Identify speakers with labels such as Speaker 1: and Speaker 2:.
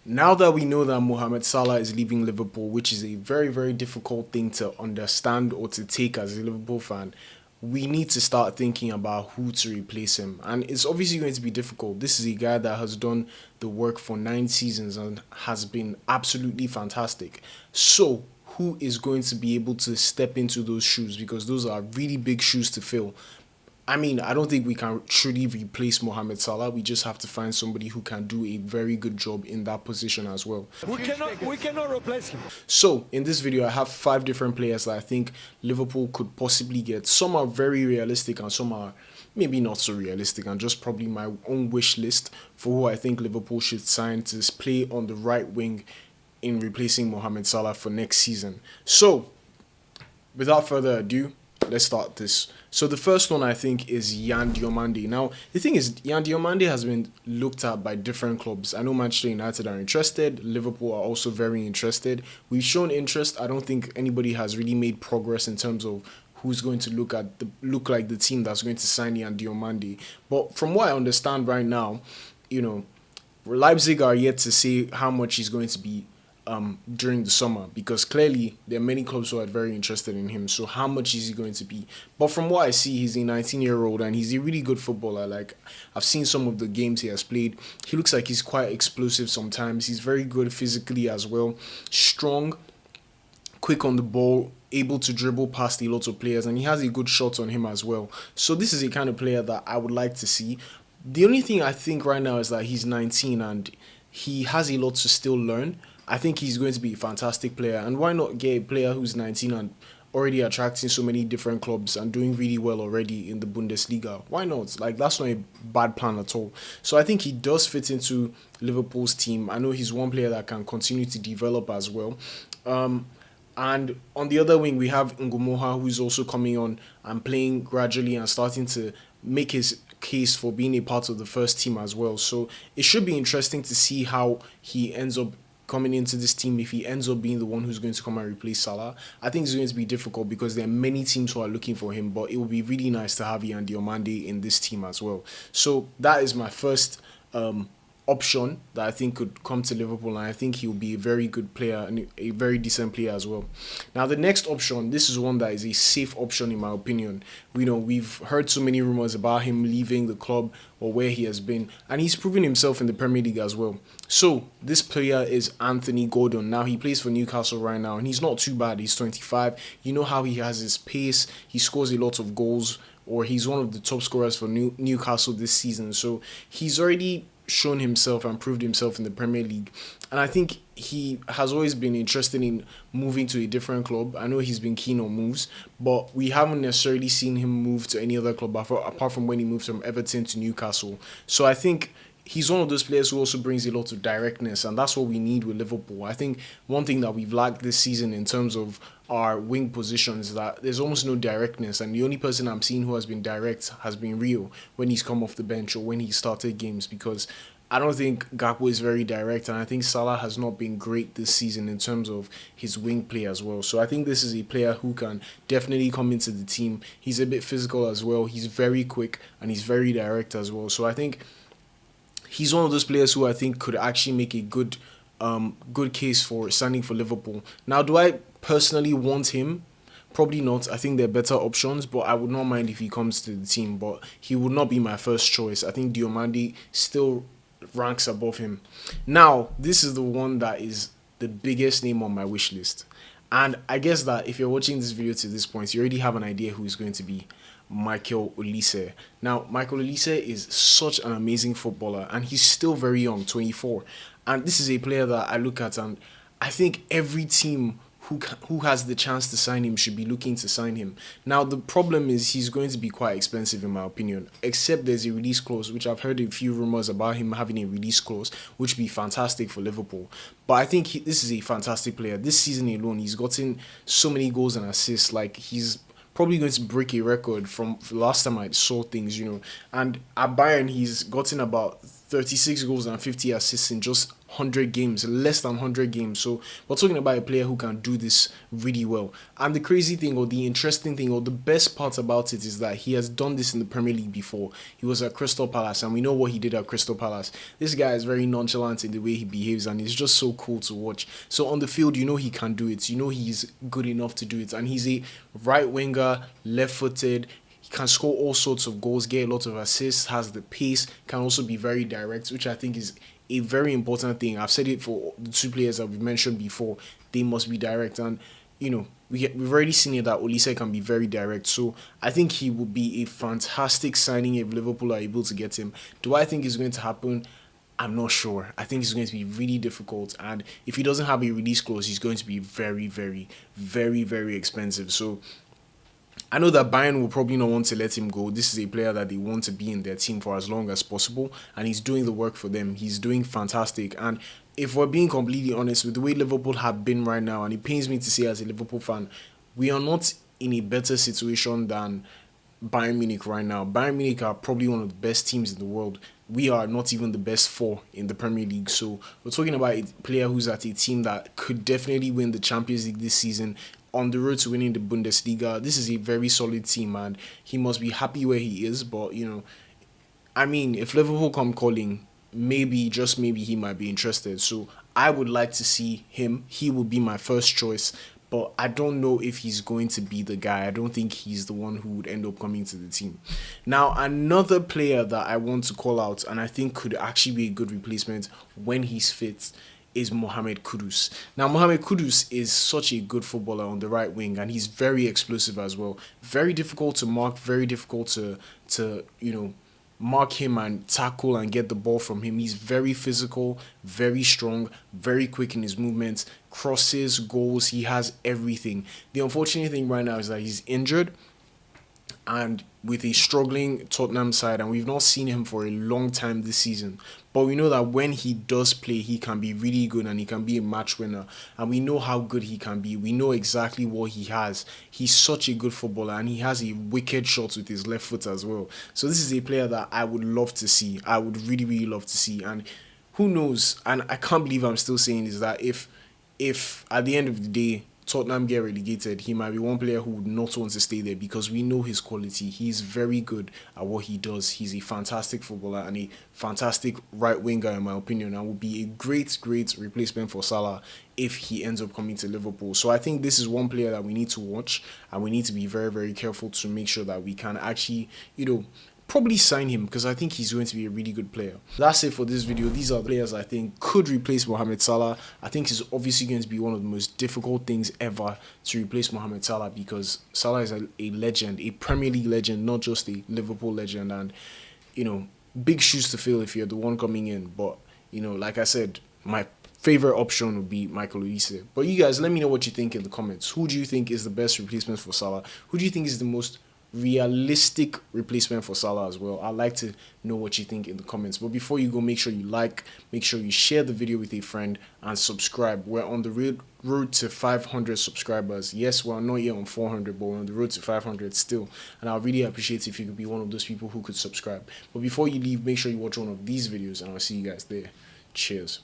Speaker 1: Now that we know that Mohamed Salah is leaving Liverpool, which is a very, very difficult thing to understand or to take as a Liverpool fan, we need to start thinking about who to replace him. And it's obviously going to be difficult. This is a guy that has done the work for 9 seasons and has been absolutely fantastic. So, who is going to be able to step into those shoes? Because those are really big shoes to fill. I mean, I don't think we can truly replace Mohamed Salah. We just have to find somebody who can do a very good job in that position as well.
Speaker 2: We cannot replace him.
Speaker 1: So, in this video, I have 5 different players that I think Liverpool could possibly get. Some are very realistic and some are maybe not so realistic, and just probably my own wish list for who I think Liverpool should sign to play on the right wing in replacing Mohamed Salah for next season. So, without further ado, let's start this. So the first one I think is Diomande. Now, the thing is, Diomande has been looked at by different clubs. I know Manchester United are interested. Liverpool are also very interested. We've shown interest. I don't think anybody has really made progress in terms of who's going to look like the team that's going to sign Diomande. But from what I understand right now, Leipzig are yet to say how much he's going to be during the summer, because clearly there are many clubs who are very interested in him. So how much is he going to be? But from what I see, he's a 19-year-old and he's a really good footballer. Like, I've seen some of the games he has played. He looks like he's quite explosive sometimes. He's very good physically as well. Strong, quick on the ball, able to dribble past a lot of players, and he has a good shot on him as well. So this is a kind of player that I would like to see. The only thing I think right now is that he's 19 and he has a lot to still learn. I think he's going to be a fantastic player, and why not get a player who's 19 and already attracting so many different clubs and doing really well already in the Bundesliga? Why not? Like, that's not a bad plan at all. So I think he does fit into Liverpool's team. I know he's one player that can continue to develop as well. And on the other wing, we have Ngumoha, who's also coming on and playing gradually and starting to make his case for being a part of the first team as well. So it should be interesting to see how he ends up coming into this team, if he ends up being the one who's going to come and replace Salah. I think it's going to be difficult because there are many teams who are looking for him, but it would be really nice to have Diomande in this team as well. So that is my first option that I think could come to Liverpool, and I think he'll be a very good player and a very decent player as well. Now, the next option, this is one that is a safe option in my opinion. We've heard so many rumors about him leaving the club or where he has been, and he's proven himself in the Premier League as well. So this player is Anthony Gordon. Now, he plays for Newcastle right now, and he's not too bad. He's 25. You know how he has his pace. He scores a lot of goals, or he's one of the top scorers for Newcastle this season. So he's already shown himself and proved himself in the Premier League, and I think he has always been interested in moving to a different club. I know he's been keen on moves, but we haven't necessarily seen him move to any other club apart from when he moved from Everton to Newcastle. So I think he's one of those players who also brings a lot of directness, and that's what we need with Liverpool. I think one thing that we've lacked this season in terms of our wing positions is that there's almost no directness, and the only person I'm seeing who has been direct has been Rio when he's come off the bench or when he started games, because I don't think Gakpo is very direct, and I think Salah has not been great this season in terms of his wing play as well. So I think this is a player who can definitely come into the team. He's a bit physical as well. He's very quick and he's very direct as well. So I think he's one of those players who I think could actually make a good case for signing for Liverpool. Now, do I personally want him? Probably not. I think there are better options, but I would not mind if he comes to the team, but he would not be my first choice. I think Diomande still ranks above him. Now, this is the one that is the biggest name on my wish list. And I guess that if you're watching this video to this point, you already have an idea who is going to be Michael Olise. Now, Michael Olise is such an amazing footballer, and he's still very young, 24. And this is a player that I look at, and I think every team who has the chance to sign him should be looking to sign him. Now, the problem is he's going to be quite expensive in my opinion, except there's a release clause, which I've heard a few rumors about him having a release clause, which would be fantastic for Liverpool. But I think this is a fantastic player. This season alone, he's gotten so many goals and assists. Like, he's probably going to break a record from last time I saw things, And at Bayern, he's gotten about 36 goals and 50 assists in just 100 games, less than 100 games. So we're talking about a player who can do this really well. And the crazy thing, or the interesting thing, or the best part about it is that he has done this in the Premier League before. He was at Crystal Palace, and we know what he did at Crystal Palace. This guy is very nonchalant in the way he behaves, and it's just so cool to watch. So on the field, you know he can do it. You know he's good enough to do it. And he's a right winger, left-footed. He can score all sorts of goals, get a lot of assists, has the pace, can also be very direct, which I think is a very important thing. I've said it for the two players that we've mentioned before. They must be direct. And, you know, we've already seen it that Olise can be very direct. So I think he will be a fantastic signing if Liverpool are able to get him. Do I think it's going to happen? I'm not sure. I think it's going to be really difficult. And if he doesn't have a release clause, he's going to be very, very, very, very expensive. So I know that Bayern will probably not want to let him go. This is a player that they want to be in their team for as long as possible, and he's doing the work for them. He's doing fantastic. And if we're being completely honest with the way Liverpool have been right now, and it pains me to say as a Liverpool fan, we are not in a better situation than Bayern Munich right now. Bayern Munich are probably one of the best teams in the world. We are not even the best four in the Premier League. So we're talking about a player who's at a team that could definitely win the Champions League this season, on the road to winning the Bundesliga. This is a very solid team, and he must be happy where he is. But, you know, I mean, if Liverpool come calling, maybe, just maybe, he might be interested. So I would like to see him. He will be my first choice. But I don't know if he's going to be the guy. I don't think he's the one who would end up coming to the team. Now, another player that I want to call out, and I think could actually be a good replacement when he's fit, is Mohammed Kudus. Now, Mohammed Kudus is such a good footballer on the right wing, and he's very explosive as well. Very difficult to mark, very difficult to you know, mark him and tackle and get the ball from him. He's very physical, very strong, very quick in his movements, crosses, goals, he has everything. The unfortunate thing right now is that he's injured, and with a struggling Tottenham side, and we've not seen him for a long time this season. But we know that when he does play, he can be really good and he can be a match winner. And we know how good he can be. We know exactly what he has. He's such a good footballer, and he has a wicked shot with his left foot as well. So this is a player that I would love to see. I would really, really love to see. And who knows, and I can't believe I'm still saying this, that if at the end of the day, Tottenham get relegated, he might be one player who would not want to stay there, because we know his quality. He's very good at what he does. He's a fantastic footballer and a fantastic right winger, in my opinion, and will be a great, great replacement for Salah if he ends up coming to Liverpool. So I think this is one player that we need to watch, and we need to be very, very careful to make sure that we can actually, you know, probably sign him, because I think he's going to be a really good player. That's it for this video. These are the players I think could replace Mohamed Salah. I think it's obviously going to be one of the most difficult things ever to replace Mohamed Salah, because Salah is a legend, a Premier League legend, not just a Liverpool legend, and, you know, big shoes to fill if you're the one coming in. But, you know, like I said, my favorite option would be Michael Olise. But you guys, let me know what you think in the comments. Who do you think is the best replacement for Salah? Who do you think is the most realistic replacement for Salah as well? I'd like to know what you think in the comments. But before you go, make sure you like, make sure you share the video with a friend, and subscribe. We're on the road to 500 subscribers. Yes, we're not yet on 400, but we're on the road to 500 still, and I'll really appreciate if you could be one of those people who could subscribe. But before you leave, make sure you watch one of these videos, and I'll see you guys there. Cheers.